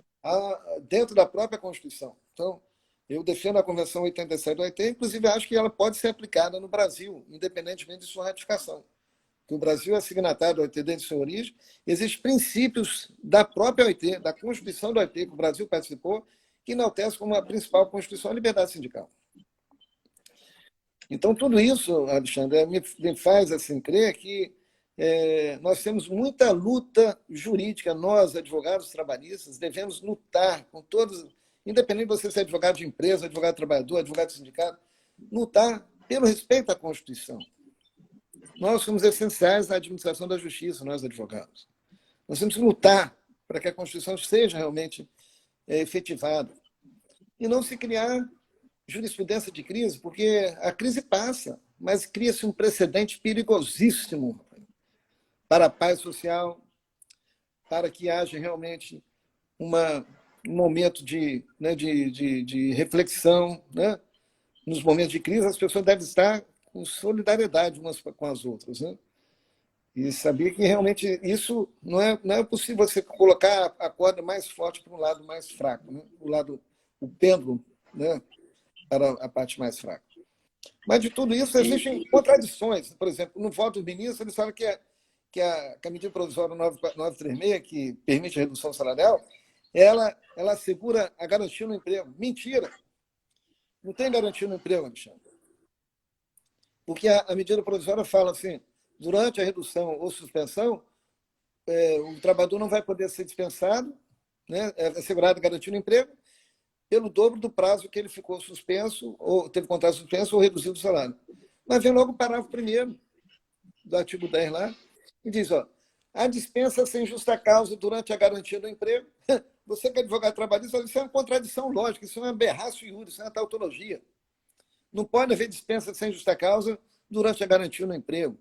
dentro da própria Constituição. Então, eu defendo a Convenção 87 da OIT, inclusive acho que ela pode ser aplicada no Brasil, independentemente de sua ratificação. Que o Brasil é signatário da OIT desde sua origem, existem princípios da própria OIT, da Constituição da OIT, que o Brasil participou, que enaltece como a principal Constituição a liberdade sindical. Então, tudo isso, Alexandre, me faz assim, crer que nós temos muita luta jurídica, nós, advogados trabalhistas, devemos lutar com todos, independente de você ser advogado de empresa, advogado trabalhador, advogado de sindicato, lutar pelo respeito à Constituição. Nós somos essenciais na administração da justiça, nós advogados. Nós temos que lutar para que a Constituição seja realmente efetivada. E não se criar jurisprudência de crise, porque a crise passa, mas cria-se um precedente perigosíssimo para a paz social, para que haja realmente um momento de reflexão. Né? Nos momentos de crise, as pessoas devem estar com solidariedade umas com as outras. Né? E saber que realmente isso não é possível você colocar a corda mais forte para um lado mais fraco, né? O pêndulo, né? Para a parte mais fraca. Mas de tudo isso existem contradições. Por exemplo, no voto do ministro, eles falam que a medida provisória 936, que permite a redução salarial, ela assegura a garantia no emprego. Mentira! Não tem garantia no emprego, Alexandre. Porque a medida provisória fala assim, durante a redução ou suspensão, o trabalhador não vai poder ser dispensado, né, assegurado a garantia no emprego, pelo dobro do prazo que ele ficou suspenso, ou teve contrato suspenso, ou reduzido o salário. Mas vem logo o parágrafo 1º do artigo 10 lá, e diz, a dispensa sem justa causa durante a garantia do emprego. Você que é advogado trabalhista, isso é uma contradição lógica, isso é uma aberração iúris, isso é uma tautologia. Não pode haver dispensa sem justa causa durante a garantia no emprego.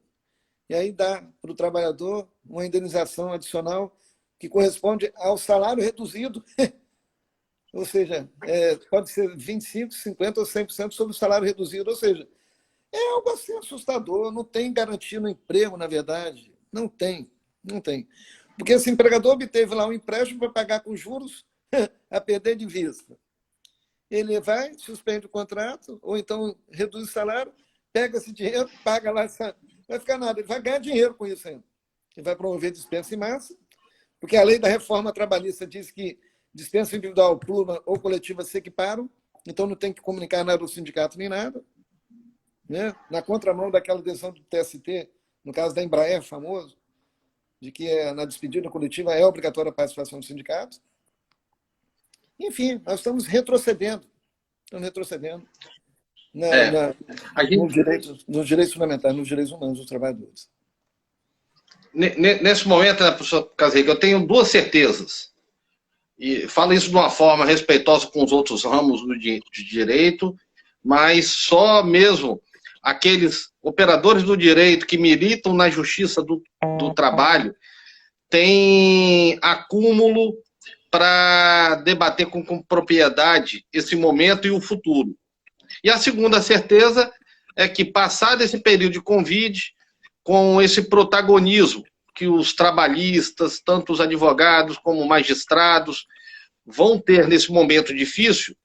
E aí dá para o trabalhador uma indenização adicional que corresponde ao salário reduzido. Ou seja, pode ser 25%, 50% ou 100% sobre o salário reduzido. Ou seja, é algo assim assustador. Não tem garantia no emprego, na verdade. Não tem. Porque esse empregador obteve lá um empréstimo para pagar com juros a perder de vista. Ele vai, suspende o contrato, ou então reduz o salário, pega esse dinheiro, paga lá, não vai ficar nada. Ele vai ganhar dinheiro com isso ainda. Ele vai promover dispensa em massa, porque a lei da reforma trabalhista diz que dispensa individual, pluma ou coletiva se equiparam, então não tem que comunicar nada ao sindicato nem nada. Né? Na contramão daquela decisão do TST, no caso da Embraer, famoso, de que na despedida coletiva é obrigatória a participação do sindicato. Enfim, nós estamos retrocedendo. Nos direitos fundamentais, nos direitos humanos dos trabalhadores. Nesse momento, né, professor Casriga, eu tenho duas certezas. E falo isso de uma forma respeitosa com os outros ramos de direito, mas só mesmo aqueles operadores do direito que militam na justiça do trabalho têm acúmulo para debater com propriedade esse momento e o futuro. E a segunda certeza é que, passado esse período de Covid, com esse protagonismo que os trabalhistas, tanto os advogados como magistrados, vão ter nesse momento difícil,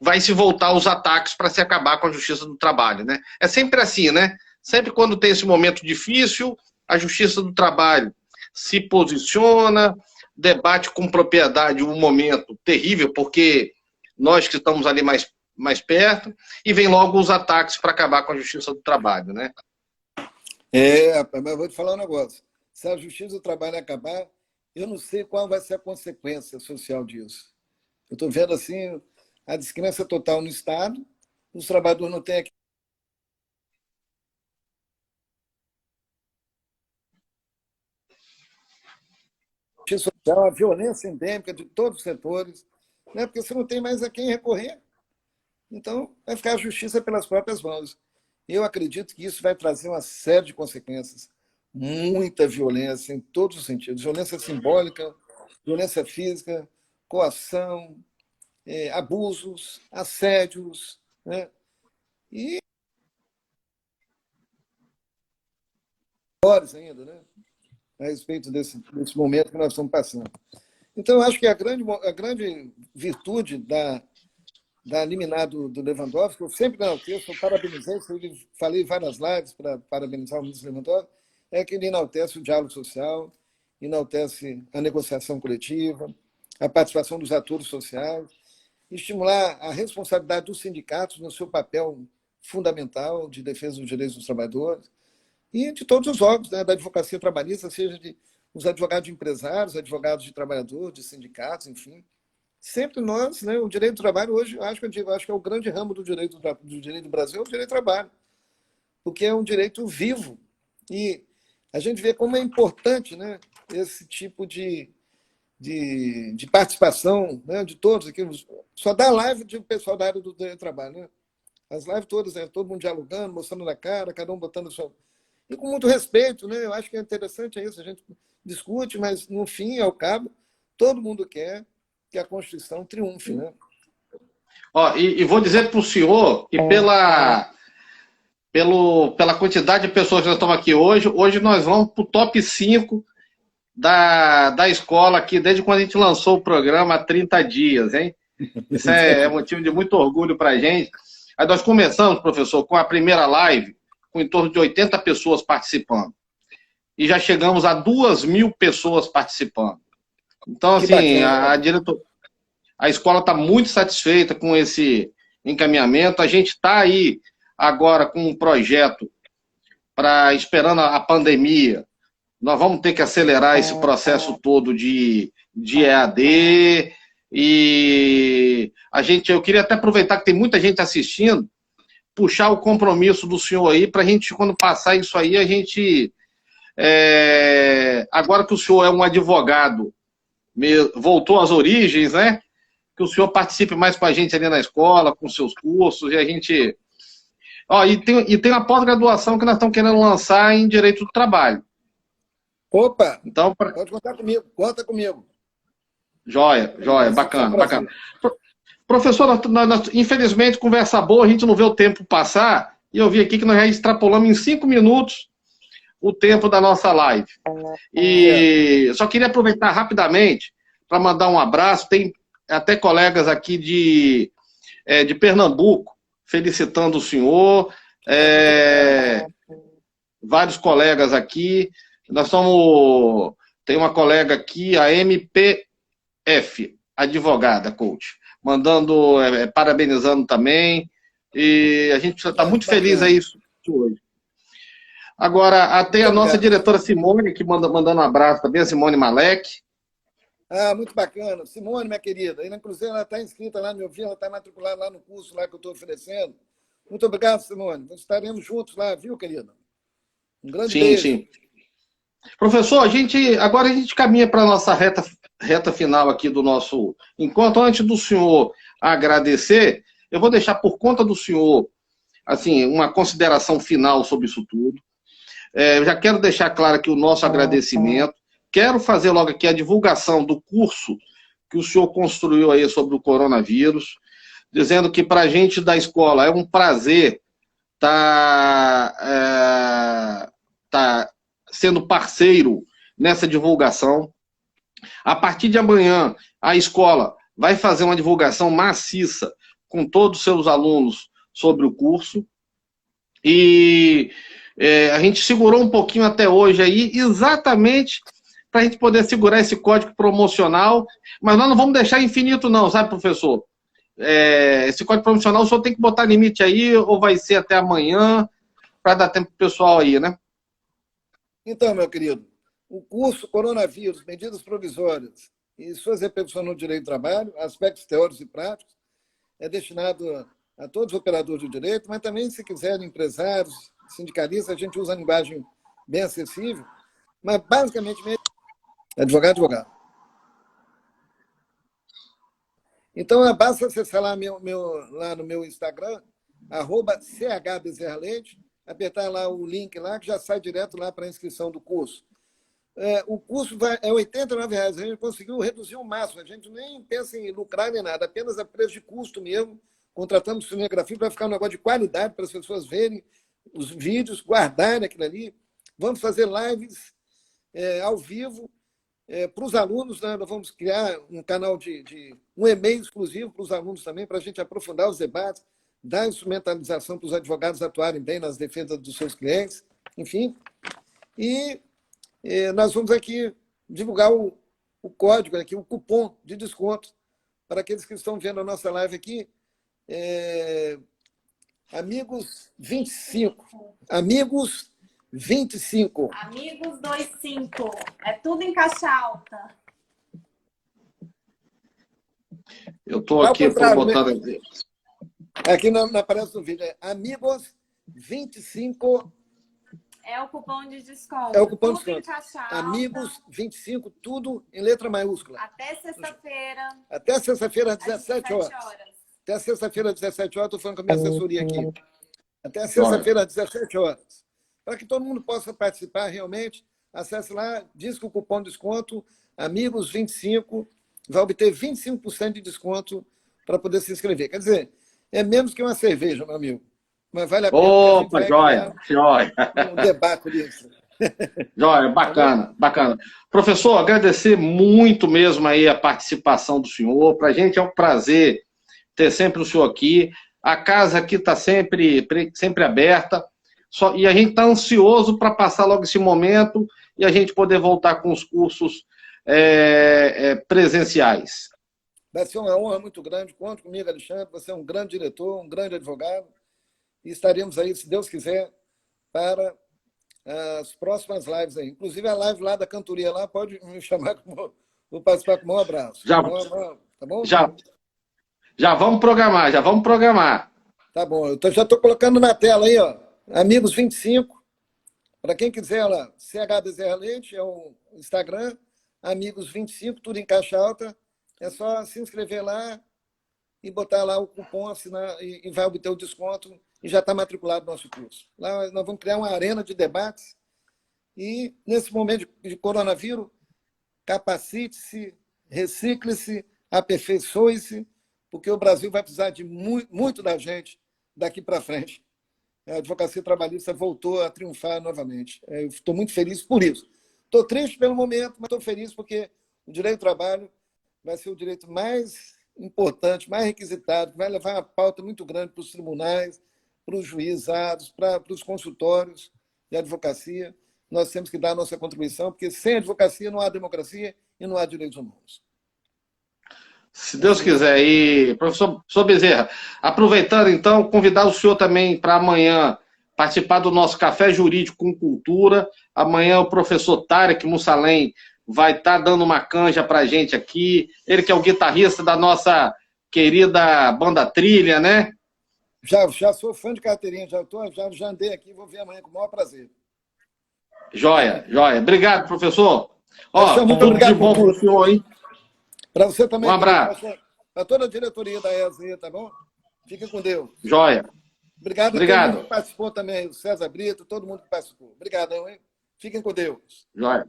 vai se voltar os ataques para se acabar com a justiça do trabalho, né? É sempre assim, né? Sempre quando tem esse momento difícil, a justiça do trabalho se posiciona, debate com propriedade um momento terrível, porque nós que estamos ali mais mais perto, e vem logo os ataques para acabar com a justiça do trabalho, né? Mas eu vou te falar um negócio. Se a justiça do trabalho acabar, eu não sei qual vai ser a consequência social disso. Eu estou vendo assim a descrença total no Estado, os trabalhadores não têm justiça social, a violência endêmica de todos os setores, né? Porque você não tem mais a quem recorrer. Então, vai ficar a justiça pelas próprias mãos. Eu acredito que isso vai trazer uma série de consequências. Muita violência em todos os sentidos. Violência simbólica, violência física, coação, abusos, assédios, né? E piores ainda, né? A respeito desse momento que nós estamos passando. Então, eu acho que a grande virtude da liminar do Lewandowski, eu sempre enalteço, eu parabenizei, falei em várias lives para parabenizar o ministro Lewandowski, é que ele enaltece o diálogo social, enaltece a negociação coletiva, a participação dos atores sociais, estimular a responsabilidade dos sindicatos no seu papel fundamental de defesa dos direitos dos trabalhadores e de todos os órgãos, né, da advocacia trabalhista, seja os advogados de empresários, advogados de trabalhadores, de sindicatos, enfim. Sempre nós, né, o direito do trabalho hoje, acho que é o grande ramo do direito do Brasil, é o direito do trabalho, porque é um direito vivo. E a gente vê como é importante, né, esse tipo de participação, né, de todos aqui. Só dá live de pessoal da área do direito do trabalho, né? As lives todas, né, todo mundo dialogando, mostrando na cara, cada um botando a sua... E com muito respeito, né? Eu acho que é interessante isso, a gente discute, mas no fim, ao cabo, todo mundo quer que a Constituição triunfe, né? Ó, e vou dizer para o senhor que pela quantidade de pessoas que nós estamos aqui hoje nós vamos para o top 5 da escola aqui, desde quando a gente lançou o programa há 30 dias, hein? Isso é motivo de muito orgulho para a gente. Aí nós começamos, professor, com a primeira live, com em torno de 80 pessoas participando. E já chegamos a 2.000 pessoas participando. Então, assim, a escola está muito satisfeita com esse encaminhamento. A gente está aí agora com um projeto esperando a pandemia. Nós vamos ter que acelerar esse processo todo de EAD. E eu queria até aproveitar que tem muita gente assistindo, puxar o compromisso do senhor aí, para a gente, quando passar isso aí, a gente... agora que o senhor é um advogado, voltou às origens, né? Que o senhor participe mais com a gente ali na escola, com seus cursos, e a gente... E tem uma pós-graduação que nós estamos querendo lançar em Direito do Trabalho. Opa! Então, pode contar comigo, conta comigo. Joia, bacana. Professor, infelizmente, conversa boa, a gente não vê o tempo passar, e eu vi aqui que nós já extrapolamos em 5 minutos o tempo da nossa live. E só queria aproveitar rapidamente para mandar um abraço, tem até colegas aqui de Pernambuco felicitando o senhor, vários colegas aqui, tem uma colega aqui, a MPF, advogada, coach, mandando, parabenizando também, e a gente está muito feliz aí hoje. Agora, tem a nossa diretora Simone, que mandando um abraço também, a Simone Malek. Muito bacana. Simone, minha querida, inclusive ela está inscrita lá no meu filho, ela está matriculada lá no curso lá que eu estou oferecendo. Muito obrigado, Simone. Nós estaremos juntos lá, viu, querida? Um grande beijo. Sim. Professor, agora a gente caminha para a nossa reta final aqui do nosso encontro. Antes do senhor agradecer, eu vou deixar por conta do senhor, assim, uma consideração final sobre isso tudo. Eu já quero deixar claro aqui o nosso agradecimento. Quero fazer logo aqui a divulgação do curso que o senhor construiu aí sobre o coronavírus, dizendo que para a gente da escola é um prazer estar sendo parceiro nessa divulgação. A partir de amanhã, a escola vai fazer uma divulgação maciça com todos os seus alunos sobre o curso. E a gente segurou um pouquinho até hoje aí, exatamente para a gente poder segurar esse código promocional, mas nós não vamos deixar infinito não, sabe, professor? esse código promocional o senhor tem que botar limite aí, ou vai ser até amanhã, para dar tempo pro pessoal aí, né? Então, meu querido, o curso Coronavírus, Medidas Provisórias e suas repercussões no direito do trabalho, aspectos teóricos e práticos, é destinado a todos os operadores do direito, mas também, se quiserem, empresários, sindicalistas, a gente usa a linguagem bem acessível, mas basicamente mesmo, advogado. Então, basta acessar lá, lá no meu Instagram, @chbezerraleite, apertar lá o link lá, que já sai direto lá para a inscrição do curso. O curso é R$ 89,00. A gente conseguiu reduzir o máximo. A gente nem pensa em lucrar nem nada, apenas a preço de custo mesmo. Contratamos cinegrafia para ficar um negócio de qualidade, para as pessoas verem os vídeos, guardarem aquilo ali. Vamos fazer lives ao vivo para os alunos. Né? Nós vamos criar um canal um e-mail exclusivo para os alunos também, para a gente aprofundar os debates, dar instrumentalização para os advogados atuarem bem nas defesas dos seus clientes, enfim. E nós vamos aqui divulgar o código, aqui, o cupom de desconto para aqueles que estão vendo a nossa live aqui. Amigos 25. Amigos 25. Amigos 25. É tudo em caixa alta. Eu estou aqui botando... Aqui não aparece no vídeo. Amigos 25. É o cupom de desconto. É o cupom de tudo desconto. Em caixa alta. Amigos 25, tudo em letra maiúscula. Até sexta-feira. Até sexta-feira às 17 horas. Até sexta-feira às 17 horas, estou falando com a minha assessoria aqui. Até sexta-feira às 17 horas. Para que todo mundo possa participar realmente, acesse lá, diz que o cupom de desconto, Amigos 25, vai obter 25% de desconto para poder se inscrever. Quer dizer, é menos que uma cerveja, meu amigo. Mas vale a pena. Opa, joia. Um debate disso. Joia, bacana. Professor, agradecer muito mesmo aí a participação do senhor. Para a gente é um prazer ter sempre o senhor aqui. A casa aqui está sempre aberta. E a gente está ansioso para passar logo esse momento e a gente poder voltar com os cursos presenciais. Vai ser uma honra muito grande. Conte comigo, Alexandre. Você é um grande diretor, um grande advogado. E estaremos aí, se Deus quiser, para as próximas lives aí. Inclusive a live lá da cantoria lá, pode me chamar, vou participar com um abraço. Já, tá bom? Já vamos programar. Tá bom, eu já estou colocando na tela aí, ó. Amigos 25. Para quem quiser lá, CH Bezerra Leite é o Instagram, Amigos 25, tudo em caixa alta. É só se inscrever lá e botar lá o cupom, assinar e vai obter o desconto e já está matriculado no nosso curso. Lá nós vamos criar uma arena de debates e, nesse momento de coronavírus, capacite-se, recicle-se, aperfeiçoe-se, porque o Brasil vai precisar de muito da gente daqui para frente. A advocacia trabalhista voltou a triunfar novamente. Eu estou muito feliz por isso. Estou triste pelo momento, mas estou feliz porque o direito do trabalho vai ser o direito mais importante, mais requisitado, que vai levar uma pauta muito grande para os tribunais, para os juizados, para os consultórios de advocacia. Nós temos que dar a nossa contribuição, porque sem advocacia não há democracia e não há direitos humanos. Se Deus quiser. E, professor Bezerra, aproveitando então, convidar o senhor também para amanhã participar do nosso Café Jurídico com Cultura. Amanhã o professor Tarek Mussalem vai estar dando uma canja para a gente aqui. Ele que é o guitarrista da nossa querida banda Trilha, né? Já sou fã de carteirinha, já andei aqui, vou ver amanhã com o maior prazer. Joia. Obrigado, professor. Muito tudo obrigado de bom para o senhor, hein? Para você também. Um abraço. Para toda a diretoria da ESE, tá bom? Fiquem com Deus. Joia. Obrigado a todo mundo que participou também, o César Brito, todo mundo que participou. Obrigadão, hein? Fiquem com Deus. Joia.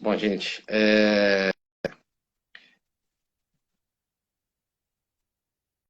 Bom, gente,